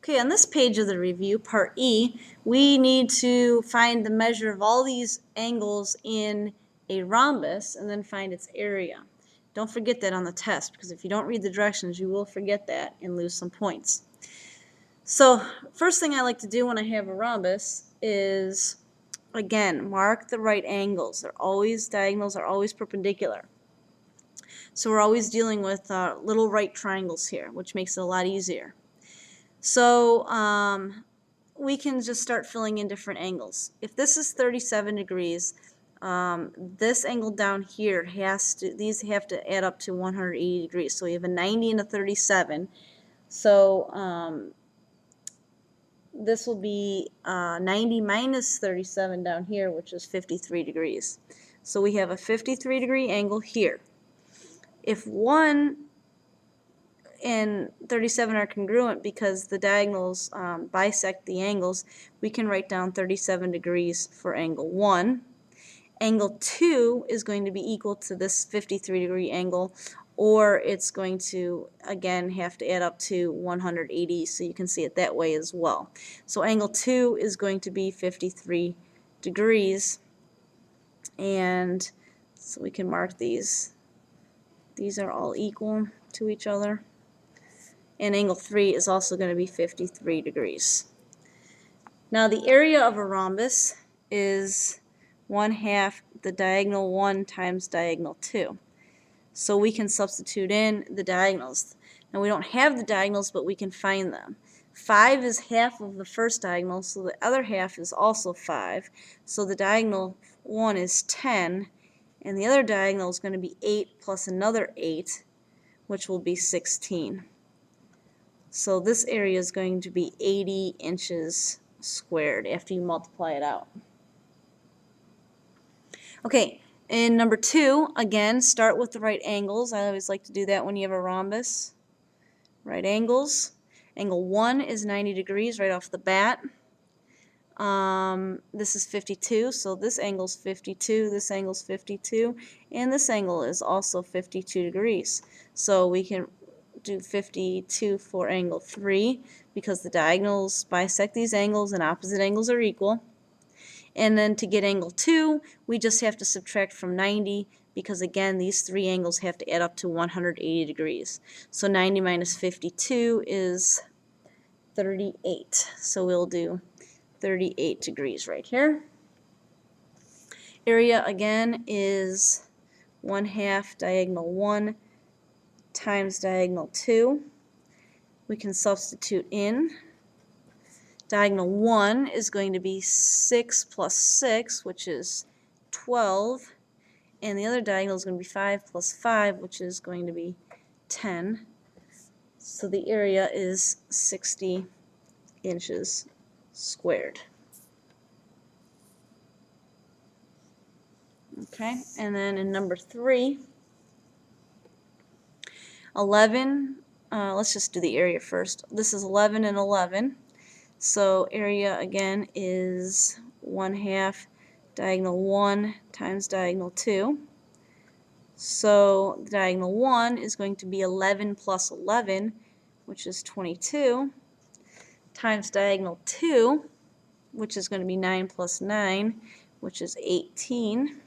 Okay, on this page of the review, part E, we need to find the measure of all these angles in a rhombus and then find its area. Don't forget that on the test, because if you don't read the directions, you will forget that and lose some points. So, first thing I like to do when I have a rhombus is, again, mark the right angles. They're always, diagonals are always perpendicular. So we're always dealing with little right triangles here, which makes it a lot easier. So we can just start filling in different angles. If this is 37 degrees, this angle down here these have to add up to 180 degrees. So we have a 90 and a 37. So this will be 90 minus 37 down here, which is 53 degrees. So we have a 53 degree angle here. If 1 and 37 are congruent because the diagonals bisect the angles, we can write down 37 degrees for angle 1. Angle 2 is going to be equal to this 53 degree angle, or it's going to, again, have to add up to 180, so you can see it that way as well. So angle 2 is going to be 53 degrees, and so we can mark these. These are all equal to each other. And angle 3 is also going to be 53 degrees. Now the area of a rhombus is 1/2 the diagonal 1 times diagonal 2. So we can substitute in the diagonals. Now we don't have the diagonals, but we can find them. 5 is half of the first diagonal, so the other half is also 5. So the diagonal 1 is 10, and the other diagonal is going to be 8 plus another 8, which will be 16. So this area is going to be 80 inches squared after you multiply it out. Okay, in number 2, again, start with the right angles. I always like to do that when you have a rhombus. Right angles. Angle 1 is 90 degrees right off the bat. This is 52, so this angle is 52, this angle is 52, and this angle is also 52 degrees. So we can do 52 for angle 3 because the diagonals bisect these angles and opposite angles are equal. And then to get angle 2, we just have to subtract from 90 because, again, these three angles have to add up to 180 degrees. So 90 minus 52 is 38. So we'll do 38 degrees right here. Area, again, is 1/2 diagonal 1 times diagonal 2. We can substitute in. Diagonal 1 is going to be 6 plus 6, which is 12. And the other diagonal is going to be 5 plus 5, which is going to be 10. So the area is 60 inches squared. Okay, and then in number 3, 11, let's just do the area first. This is 11 and 11. So area, again, is 1/2 diagonal 1 times diagonal 2. So the diagonal 1 is going to be 11 plus 11, which is 22, times diagonal 2, which is going to be 9 plus 9, which is 18.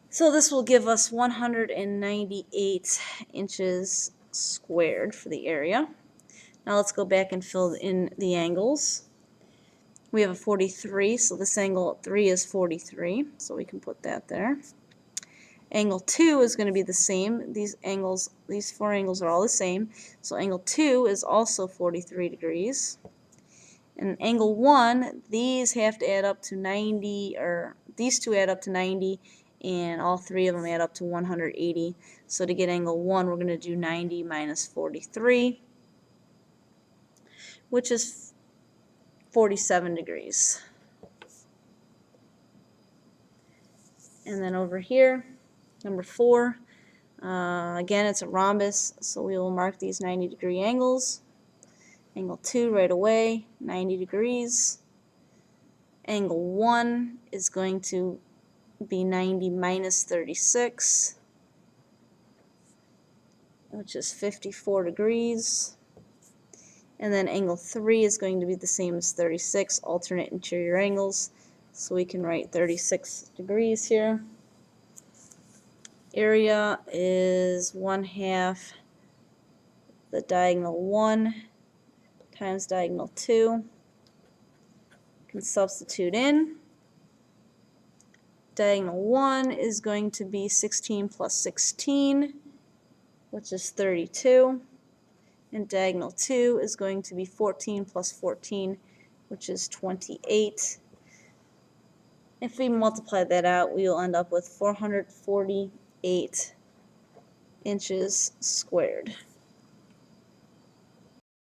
So this will give us 198 inches squared for the area. Now let's go back and fill in the angles. We have a 43, so this angle 3 is 43, so we can put that there. Angle 2 is going to be the same. These four angles are all the same. So angle 2 is also 43 degrees. And angle 1, these have to add up to 90, or these two add up to 90, and all three of them add up to 180. So to get angle 1, we're going to do 90 minus 43, which is 47 degrees. And then over here, number 4, again, it's a rhombus, so we will mark these 90-degree angles. Angle 2 right away, 90 degrees. Angle 1 is going to be 90 minus 36. which is 54 degrees. And then angle 3 is going to be the same as 36, alternate interior angles. So we can write 36 degrees here. Area is 1/2 the diagonal 1 times diagonal 2. Can substitute in. Diagonal 1 is going to be 16 plus 16, which is 32. And diagonal 2 is going to be 14 plus 14, which is 28. If we multiply that out, we will end up with 448 inches squared.